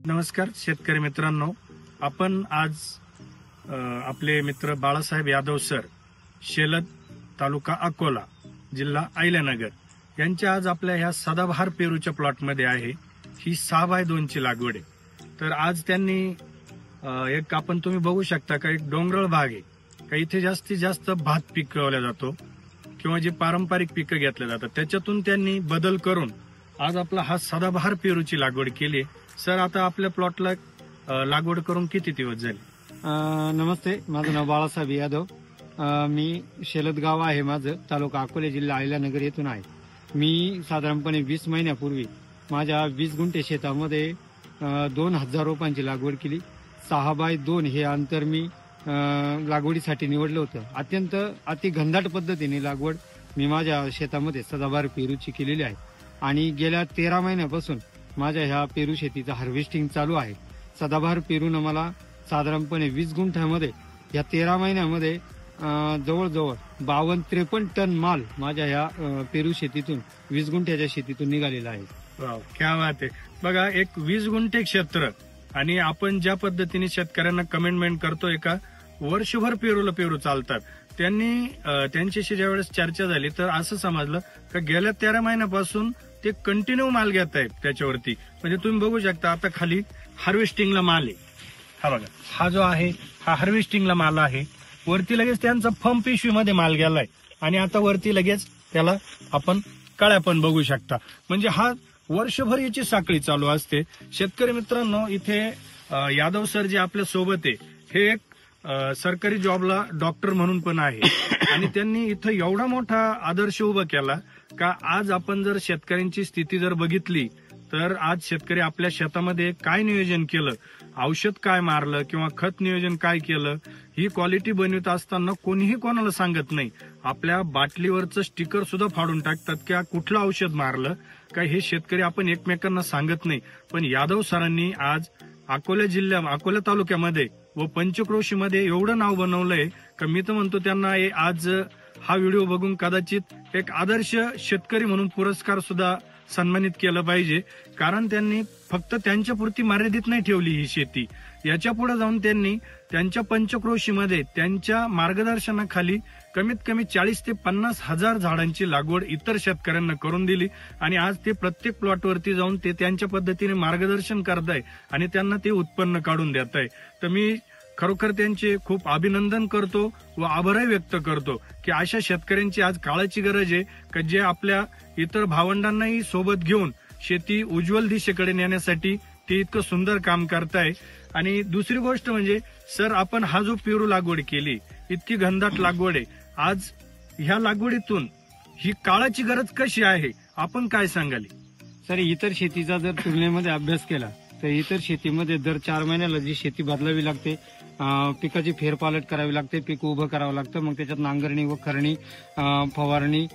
नमस्कार शेतकरी मित्रांनो, आपण आज आपले मित्र बाळासाहेब यादव सर, शेलद, तालुका अकोला, जिल्हा अहिल्यानगर यांच्या आज आपल्या ह्या सदाबहार पेरूच्या प्लॉटमध्ये आहे। ही 6x2 ची लागवड आहे। तर आज त्यांनी एक आपण तुम्ही बघू शकता का एक डोंगराळ भाग आहे का, इथे जास्तीत जास्त भात पिकवला जातो किंवा जे पारंपरिक पिकं घेतले जातात त्याच्यातून त्यांनी बदल करून आज आपला हा सदाबहार पेरूची लागवड केली। सर, आता आपल्या प्लॉटला लागवड करून किती दिवस झाले? नमस्ते, माझं नाव बाळासाहेब यादव। मी शेलद गाव आहे माझं, तालुका अकोले, जिल्हा अहिल्यानगर येथून आहे। मी साधारणपणे 20 महिन्यापूर्वी माझ्या 20 गुंठे शेतामध्ये 2000 रोपांची लागवड केली। 6x2 हे अंतर मी लागवडीसाठी निवडलं होतं। अत्यंत अतिघनदाट पद्धतीने लागवड मी माझ्या शेतामध्ये सदाबहार पेरूची केलेली आहे आणि गेल्या 13 महिन्यापासून माझ्या ह्या पेरू शेतीचं हार्वेस्टिंग चालू आहे। सदाबहार पेरून मला साधारणपणे 20 गुंठ्यामध्ये या 13 महिन्यामध्ये जवळजवळ 52-53 टन माल माझ्या ह्या पेरू शेतीतून 20 गुंठ्याच्या शेतीतून निघालेला आहे। वाव, क्या बात आहे। बघा, एक 20 गुंठे क्षेत्र आणि आपण ज्या पद्धतीने शेतकऱ्यांना कमेंटमेंट करतोय का वर्षभर पेरू चालतात, त्यांनी त्यांच्याशी ज्यावेळेस चर्चा झाली तर असं समजलं का गेल्या 13 महिन्यापासून ते कंटिन्यू माल घेत आहेत त्याच्यावरती। म्हणजे तुम्ही बघू शकता आता खाली हार्वेस्टिंगला माल आहे। हा बघा, हा जो आहे हा हार्वेस्टिंगला माल आहे। वरती लगेच त्यांचा फर्म पिशवीमध्ये माल गेलाय आणि आता वरती लगेच त्याला आपण कळ्या पण बघू शकता। म्हणजे हा वर्षभर याची साखळी चालू असते। शेतकरी मित्रांनो, इथे यादव सर जे आपल्या सोबत आहे हे एक सरकारी जॉबला डॉक्टर म्हणून पण आहे आणि त्यांनी इथं एवढा मोठा आदर्श उभा केला का आज आपण जर शेतकऱ्यांची स्थिती जर बघितली तर आज शेतकरी आपल्या शेतामध्ये काय नियोजन केलं, औषध काय मारलं किंवा खत नियोजन काय केलं, ही क्वालिटी बनवत असताना कोणीही कोणाला सांगत नाही। आपल्या बाटलीवरचं स्टिकर सुद्धा फाडून टाकतात की कुठलं औषध मारलं का, हे शेतकरी आपण एकमेकांना सांगत नाही। पण यादव सरांनी आज अकोला तालुक्यामध्ये व पंचक्रोशीमध्ये एवढं नाव बनवलंय का मी तर म्हणतो त्यांना आज हा व्हिडिओ बघून कदाचित एक आदर्श शेतकरी म्हणून पुरस्कार सुद्धा सन्मानित केलं पाहिजे। कारण त्यांनी फक्त त्यांच्यापुरती मर्यादित नाही ठेवली ही शेती, याच्या पुढे जाऊन त्यांनी त्यांच्या पंचक्रोशीमध्ये त्यांच्या मार्गदर्शनाखाली कमीत कमी 40 ते 50 हजार झाडांची लागवड इतर शेतकऱ्यांना करून दिली आणि आज ते प्रत्येक प्लॉटवरती जाऊन ते त्यांच्या पद्धतीने मार्गदर्शन करताय आणि त्यांना ते उत्पन्न काढून देत आहे। तर मी खरोखर त्यांचे खूप अभिनंदन करतो व आभारही व्यक्त करतो की अशा शेतकऱ्यांची आज काळाची गरज आहे का जे आपल्या इतर भावंडांनाही सोबत घेऊन शेती उज्ज्वल दिशेकडे नेण्यासाठी ते इतकं सुंदर काम करताय। आणि दुसरी गोष्ट म्हणजे सर, आपण हा जो पेरू लागवड केली, इतकी घनदाट लागवड आहे, आज ह्या लागवडीतून ही काळाची गरज कशी आहे आपण काय सांगाल? सर, इतर शेतीचा जर तुलनेमध्ये अभ्यास केला तर इतर शेतीमध्ये दर 4 महिन्याला जी शेती बदलावी लागते, पिकाची फेरपालट करावी लागते, पीक उभं करावं लागतं, मग त्याच्यात नांगरणी व खरणी, फवारणी,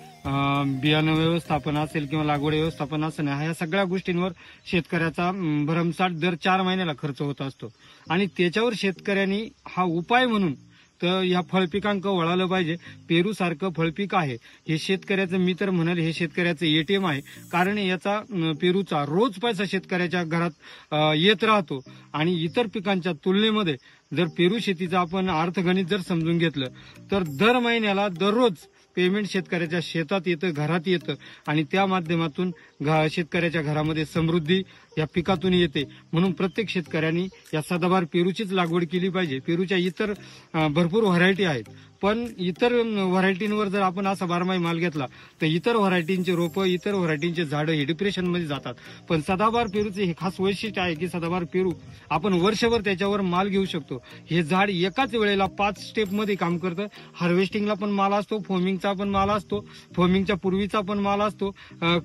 बियाणं व्यवस्थापन असेल किंवा लागवड व्यवस्थापन असेल, ह्या सगळ्या गोष्टींवर शेतकऱ्याचा भरमसाठ दर 4 महिन्याला खर्च होत असतो आणि त्याच्यावर शेतकऱ्यांनी हा उपाय म्हणून तर या फळपिकांकडे वळालं पाहिजे। पेरू सारखं फळपीक आहे हे शेतकऱ्याचं, मी तर म्हणेल हे शेतकऱ्याचं एटीएम आहे। कारण याचा पेरूचा रोज पैसा शेतकऱ्याच्या घरात येत राहतो आणि इतर पिकांच्या तुलनेमध्ये जर पेरू शेतीचं आपण अर्थगणित जर समजून घेतलं तर दर महिन्याला दररोज पेमेंट शेतकऱ्याच्या शेतात येतं, घरात येतं आणि त्या माध्यमातून शेतकऱ्याच्या घरामध्ये समृद्धी या पिकातून येते। म्हणून प्रत्येक शेतकऱ्यांनी या सदाबहार पेरूचीच लागवड केली पाहिजे। पेरूच्या इतर भरपूर व्हरायटी आहेत, पण इतर व्हरायटींवर जर आपण असा बारमाही माल घेतला तर इतर व्हरायटींचे रोपं, इतर व्हरायटींचे झाडं हे डिप्रेशनमध्ये जातात। पण सदाबहार पेरूचे हे खास वैशिष्ट्य आहे की सदाबहार पेरू आपण वर्षभर त्याच्यावर माल घेऊ शकतो। हे झाड एकाच वेळेला 5 स्टेपमध्ये काम करतं। हार्वेस्टिंगला पण माल असतो, फोमिंगचा पण माल असतो, फोमिंगच्या पूर्वीचा पण माल असतो,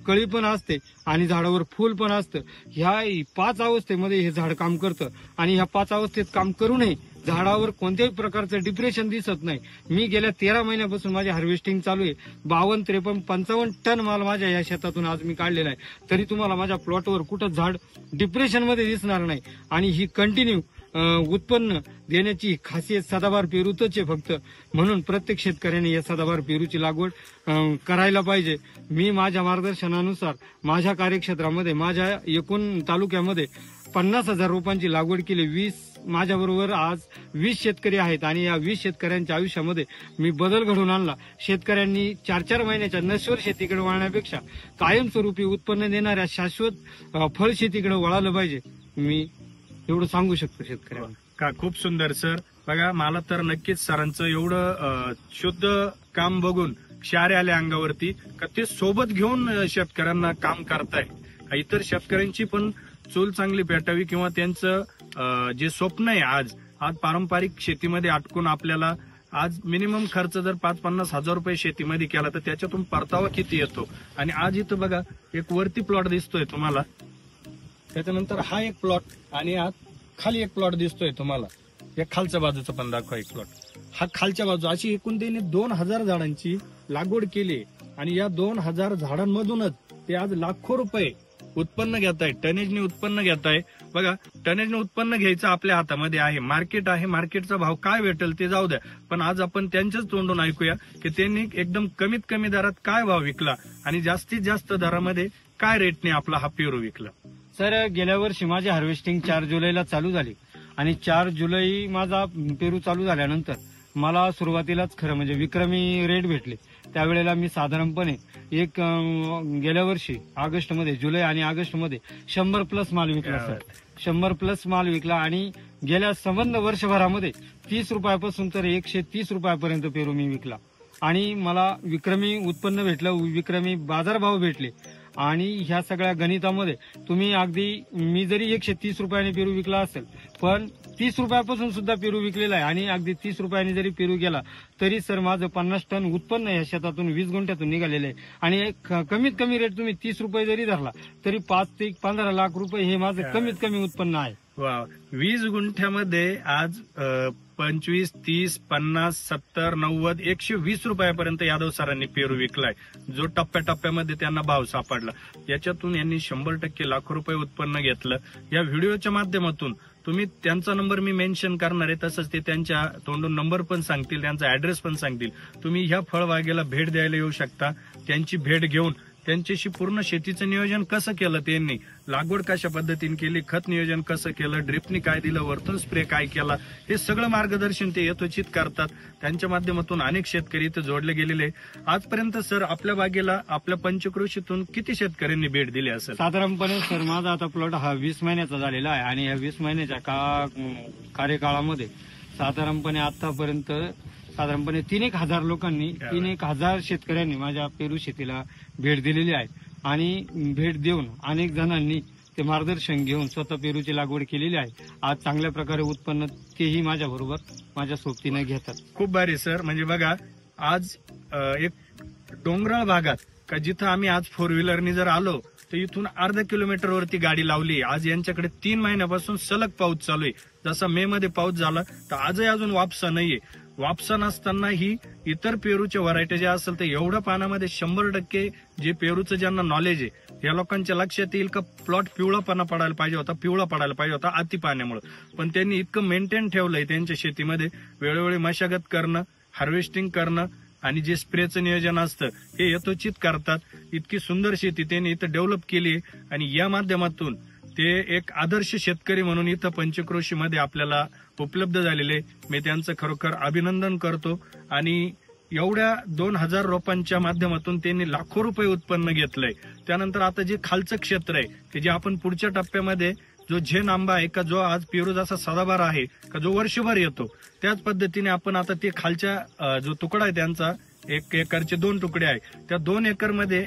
कळी पण असते आणि झाडावर फूल पण असतं। ह्या 5 अवस्थेमध्ये हे झाड काम करतं आणि ह्या 5 अवस्थेत काम करूनही झाडावर कोणत्याही प्रकारचं डिप्रेशन दिसत नाही। मी गेल्या 13 महिन्यापासून माझे हार्वेस्टिंग चालू आहे। 52, 53, 55 टन माल माझ्या या शेतातून आज मी काढलेला आहे, तरी तुम्हाला माझ्या प्लॉटवर कुठं झाड डिप्रेशनमध्ये दिसणार नाही आणि ही कंटिन्यू उत्पन्न देण्याची खासियत सदाबहार पेरूतच आहे फक्त। म्हणून प्रत्येक शेतकऱ्याने या सदाबहार पेरूची लागवड करायला पाहिजे। मी माझ्या मार्गदर्शनानुसार माझ्या कार्यक्षेत्रामध्ये माझ्या एकूण तालुक्यामध्ये 50,000 रोपांची लागवड केली. माझ्याबरोबर आज 20 शेतकरी आहेत आणि या 20 शेतकऱ्यांच्या आयुष्यामध्ये मी बदल घडवून आणला. शेतकऱ्यांनी 4-4 महिन्याच्या नश्वर शेतीकडे वळण्यापेक्षा कायमस्वरूपी उत्पन्न देणाऱ्या शाश्वत फळ शेतीकडे वळालं पाहिजे. मी एवढं सांगू शकतो शेतकऱ्यांना. का खूप सुंदर सर. बघा, मला तर नक्कीच सरांचं एवढं शुद्ध काम बघून क्षार आले अंगावरती का ते सोबत घेऊन शेतकऱ्यांना काम करताय. इतर शेतकऱ्यांची पण चूल चांगली पेटावी किंवा त्यांचं जे स्वप्न आहे आज पारंपरिक शेतीमध्ये अटकून आपल्याला आज मिनिमम खर्च जर 5-50 हजार रुपये शेतीमध्ये केला तर त्याच्यातून परतावा किती येतो. आणि आज इथं बघा एक वरती प्लॉट दिसतोय तुम्हाला, त्याच्यानंतर हा एक प्लॉट आणि आज खाली एक प्लॉट दिसतोय तुम्हाला. या खालच्या बाजूचा पण दाखवा एक प्लॉट. हा खालच्या बाजू अशी एकूण त्यांनी 2000 झाडांची लागवड केली आणि या 2000 झाडांमधूनच ते आज लाखो रुपये उत्पन्न घेत आहे. टनेजने उत्पन्न घेत आहे. बघा, टनेजने उत्पन्न घ्यायचं आपल्या हातामध्ये आहे. मार्केट आहे, मार्केटचा भाव काय भेटेल ते जाऊ द्या, पण आज आपण त्यांच्याच तोंडून ऐकूया की त्यांनी एकदम कमीत कमी दरात काय भाव विकला आणि जास्तीत जास्त दरामध्ये काय रेटने आपला हा पेरू विकला. सर, गेल्या वर्षी माझी हार्वेस्टिंग 4 जुलैला चालू झाली आणि 4 जुलै माझा पेरू चालू झाल्यानंतर मला सुरुवातीलाच खरं म्हणजे विक्रमी रेट भेटले. त्यावेळेला मी साधारणपणे गेल्या वर्षी ऑगस्टमध्ये, जुलै आणि ऑगस्टमध्ये 100+ माल विकला सर. 100+ माल विकला आणि गेल्या संबंध वर्षभरामध्ये 30 रुपयापासून तर 130 रुपयापर्यंत पेरू मी विकला आणि मला विक्रमी उत्पन्न भेटलं, विक्रमी बाजारभाव भेटले. आणि ह्या सगळ्या गणितामध्ये तुम्ही अगदी मी जरी 130 रुपयाने पेरू विकला असेल पण 30 रुपयापासून सुद्धा पेरू विकलेला आहे आणि अगदी 30 रुपयाने जरी पेरू गेला तरी सर माझं 50 टन उत्पन्न या शेतातून 20 गुंठ्यातून निघालेलं आहे. आणि कमीत कमी रेट तुम्ही 30 रुपये जरी धरला तरी 5 ते 15 लाख रुपये हे माझं कमीत कमी उत्पन्न आहे. वा, 20 गुंठ्यामध्ये आज 25, 30, 50, 70, 90, 120 रुपयापर्यंत यादव सरांनी पेरू विकलाय. जो टप्प्याटप्प्यामध्ये त्यांना भाव सापडला याच्यातून यांनी 100% लाखो रुपये उत्पन्न घेतलं. या व्हिडिओच्या माध्यमातून तुम्ही त्यांचा नंबर मी मेन्शन करणार आहे, तसंच ते त्यांच्या तोंडून नंबर पण सांगतील, त्यांचा ऍड्रेस पण सांगतील. तुम्ही ह्या फळबागेला भेट द्यायला येऊ शकता. त्यांची भेट घेऊन त्यांच्याशी पूर्ण शेतीचं नियोजन कसं केलं, त्यांनी लागवड कशा पद्धतीने केली, खत नियोजन कसं केलं, ड्रिपनी काय दिलं, वरतून स्प्रे काय केला, हे सगळं मार्गदर्शन ते यथोचित करतात. त्यांच्या माध्यमातून अनेक शेतकरी इथे जोडले गेलेले. आजपर्यंत सर आपल्या बागेला आपल्या पंचक्रोशीतून किती शेतकऱ्यांनी भेट दिली असेल? साधारणपणे सर माझा आता प्लॉट हा 20 महिन्याचा झालेला आहे आणि या 20 महिन्याच्या कार्यकाळामध्ये साधारणपणे आतापर्यंत 3-1 हजार लोकांनी 3-1 हजार शेतकऱ्यांनी माझ्या पेरू शेतीला भेट दिलेली आहे आणि भेट देऊन अनेक जणांनी ते मार्गदर्शन घेऊन स्वतः पेरूची लागवड केलेली आहे. आज चांगल्या प्रकारे उत्पन्न तेही माझ्या बरोबर माझ्या सोबतीने घेतात. खूप भारी सर. म्हणजे बघा, आज एक डोंगराळ भागात का जिथं आम्ही आज 4 व्हीलरनी जर आलो तर इथून अर्धा किलोमीटरवरती गाडी लावली. आज यांच्याकडे 3 महिन्यापासून सलग पाऊस चालू आहे. जसा मे मध्ये पाऊस झाला तर आजही अजून वापसा नाहीये. वापसा नसताना ही इतर पेरूच्या व्हरायटी ज्या असेल तर एवढ्या पानामध्ये 100% जे पेरूचं ज्यांना नॉलेज आहे या लोकांच्या लक्षात येईल का प्लॉट पिवळापणा पडायला पाहिजे होता अति पाण्यामुळे. पण त्यांनी इतकं मेंटेन ठेवलंय त्यांच्या शेतीमध्ये. वेळोवेळी मशागत करणं, हार्वेस्टिंग करणं आणि जे स्प्रेचं नियोजन असतं हे यथोचित करतात. इतकी सुंदर शेती त्यांनी इथं डेव्हलप केली आणि या माध्यमातून ते एक आदर्श शेतकरी म्हणून इथं पंचक्रोशीमध्ये आपल्याला उपलब्ध झालेले. मी त्यांचं खरोखर अभिनंदन करतो. आणि एवढ्या 2000 रोपांच्या माध्यमातून त्यांनी लाखो रुपये उत्पन्न घेतलंय. त्यानंतर आता जे खालचं क्षेत्र आहे की जे आपण पुढच्या टप्प्यामध्ये जो झेन आंबा आहे का जो आज पेरू जसा सदाबार आहे का जो वर्षभर येतो त्याच पद्धतीने आपण आता ते खालच्या जो तुकडा आहे त्यांचा 1 एकरचे 2 तुकडे आहे त्या 2 एकरमध्ये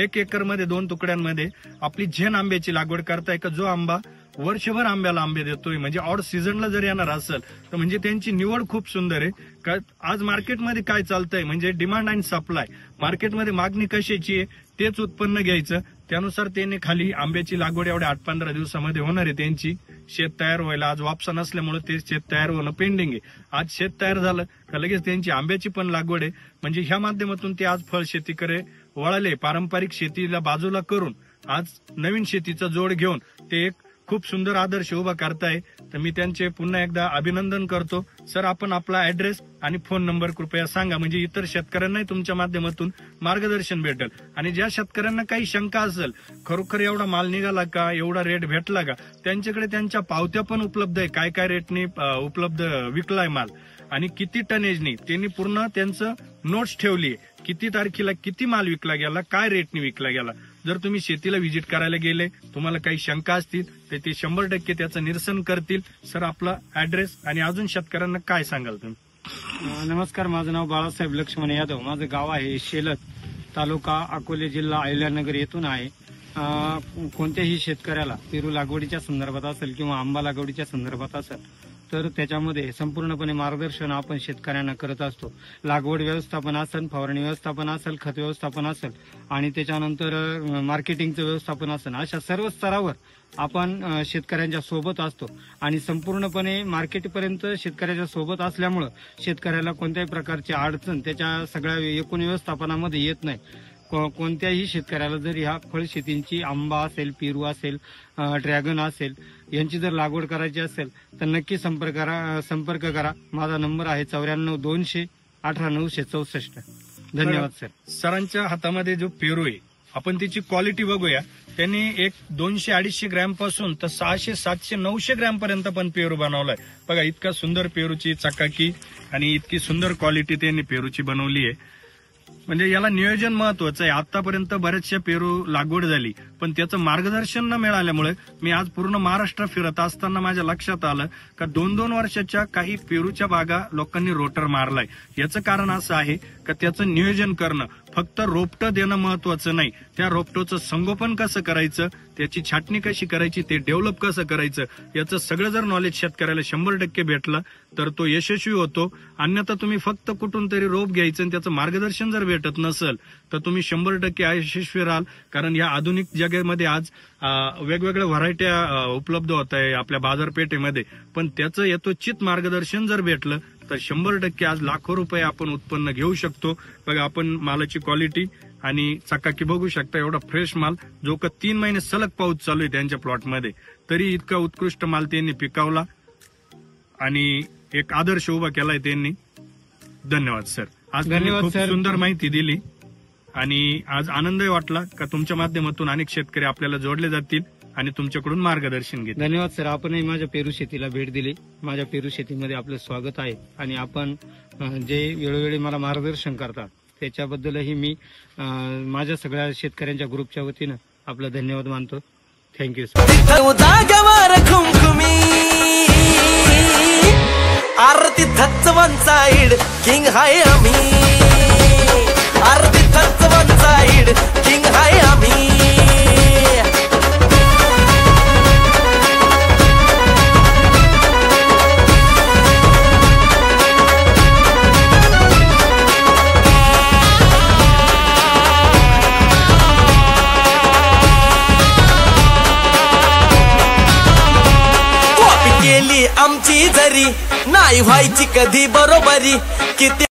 1 एकरमध्ये 2 तुकड्यांमध्ये आपली झेन आंब्याची लागवड करताय का जो आंबा वर्षभर आंबे देतोय. म्हणजे ऑड सीझनला जर येणार असेल तर म्हणजे त्यांची निवड खूप सुंदर आहे. का आज मार्केटमध्ये काय चालतंय म्हणजे डिमांड आणि सप्लाय, मार्केटमध्ये मागणी कशाची आहे तेच उत्पन्न घ्यायचं. त्यानुसार त्यांनी खाली आंब्याची लागवड एवढ्या 8-15 दिवसामध्ये होणार आहे. त्यांची शेत तयार व्हायला आज वापसा नसल्यामुळे ते शेत तयार होणं पेंडिंग आहे. आज शेत तयार झालं का लगेच त्यांची आंब्याची पण लागवड आहे. म्हणजे ह्या माध्यमातून ते आज फळ शेतीकडे वळाले. पारंपरिक शेतीला बाजूला करून आज नवीन शेतीचा जोड घेऊन ते एक खूप सुंदर आदर्श उभा करताय, तर मी त्यांचे पुन्हा एकदा अभिनंदन करतो. सर, आपण आपला ऍड्रेस आणि फोन नंबर कृपया सांगा, म्हणजे इतर शेतकऱ्यांनाही तुमच्या माध्यमातून मार्गदर्शन भेटेल. आणि ज्या शेतकऱ्यांना काही शंका असेल, खरोखर एवढा माल निघाला का, एवढा रेट भेटला का, त्यांच्याकडे त्यांच्या पावत्या पण उपलब्ध आहे, काय काय रेटने उपलब्ध विकलाय माल आणि किती टनेजनी, त्यांनी पूर्ण त्यांचं नोट्स ठेवली, किती तारखेला किती माल विकला गेला, काय रेटने विकला गेला. जर तुम्ही शेतीला व्हिजिट करायला गेले, तुम्हाला काही शंका असतील तर ते 100% त्याचं निरसन करतील. सर, आपला ऍड्रेस आणि अजून शेतकऱ्यांना काय सांगाल तुम्ही? नमस्कार, माझं नाव बाळासाहेब लक्ष्मण यादव. माझं गाव आहे शेलत, तालुका अकोले, जिल्हा अहिल्यानगर येथून आहे. कोणत्याही शेतकऱ्याला पेरू लागवडीच्या संदर्भात असेल किंवा आंबा लागवडीच्या संदर्भात असेल तर त्याच्यामध्ये संपूर्णपणे मार्गदर्शन आपण शेतकऱ्यांना करत असतो. लागवड व्यवस्थापन असेल, फवारणी व्यवस्थापन असेल, खत व्यवस्थापन असेल आणि त्याच्यानंतर मार्केटिंगचं व्यवस्थापन असेल, अशा सर्व स्तरावर आपण शेतकऱ्यांच्या सोबत असतो आणि संपूर्णपणे मार्केटपर्यंत शेतकऱ्याच्या सोबत असल्यामुळं शेतकऱ्याला कोणत्याही प्रकारची अडचण त्याच्या सगळ्या एकूण व्यवस्थापनामध्ये येत नाही. कोणत्याही शेतकऱ्याला जर ह्या फळशेतींची आंबा असेल, पेरू असेल, ड्रॅगन असेल यांची जर लागवड करायची असेल तर नक्की संपर्क करा. माझा नंबर आहे 94 200 18 964. धन्यवाद सर. सरांच्या हातामध्ये जो पेरू आहे, आपण त्याची क्वालिटी बघूया. त्यांनी एक 200-250 ग्रॅम पासून तर 600, 700, 900 ग्रॅम पर्यंत पण पेरू बनवलाय. बघा, इतका सुंदर पेरूची चकाकी आणि इतकी सुंदर क्वालिटी त्यांनी पेरूची बनवली आहे. म्हणजे याला नियोजन महत्वाचं आहे. आतापर्यंत बऱ्याचशा पेरू लागवड झाली, पण त्याचं मार्गदर्शन न मिळाल्यामुळे मी आज पूर्ण महाराष्ट्र फिरत असताना माझ्या लक्षात आलं का 2-2 वर्षाच्या काही पेरूच्या बागा लोकांनी रोटर मारलाय. याचं कारण असं आहे का त्याचं नियोजन करणं, फक्त रोपटं देणं महत्वाचं नाही, त्या रोपटोचं संगोपन कसं करायचं, त्याची छाटणी कशी करायची, ते डेव्हलप कसं करायचं, याचं सगळं जर नॉलेज शेतकऱ्याला 100% भेटलं तर तो यशस्वी होतो. अन्यथा तुम्ही फक्त कुठून तरी रोप घ्यायचं आणि त्याचं मार्गदर्शन जर भेटत नसेल तर तुम्ही 100% अयशस्वी राहाल. कारण या आधुनिक जगामध्ये आज वेगवेगळ्या व्हरायट्या उपलब्ध होत आहे आपल्या बाजारपेठेमध्ये, पण त्याचं यथोचित मार्गदर्शन जर भेटलं तर 100% आज लाखो रुपये आपण उत्पन्न घेऊ शकतो. बघा, आपण मालाची क्वालिटी आणि चकाकी बघू शकता. एवढा फ्रेश माल, जो का 3 महिने सलग पाऊस चालू आहे त्यांच्या प्लॉटमध्ये, तरी इतका उत्कृष्ट माल त्यांनी पिकवला आणि एक आदर्श उभा केलाय त्यांनी. धन्यवाद सर. आज धन्यवाद खूप सर. सुंदर माहिती दिली आणि आज आनंदही वाटला का तुमच्या माध्यमातून अनेक शेतकरी आपल्याला जोडले जातील आणि तुमच्याकडून मार्गदर्शन घेतील. धन्यवाद सर. आपणही माझ्या पेरू शेतीला भेट दिली. माझ्या पेरू शेतीमध्ये आपलं स्वागत आहे आणि आपण जे वेळोवेळी मला मार्गदर्शन करतात त्याच्याबद्दलही मी माझ्या सगळ्या शेतकऱ्यांच्या ग्रुपच्या वतीनं आपला धन्यवाद मानतो. Thank you sir. आरती थच वन साइड किंग हाय आम्ही, आरती थच वन साइड किंग हाय आम्ही. आमची जरी नाही व्हायची कधी बरोबरी, किती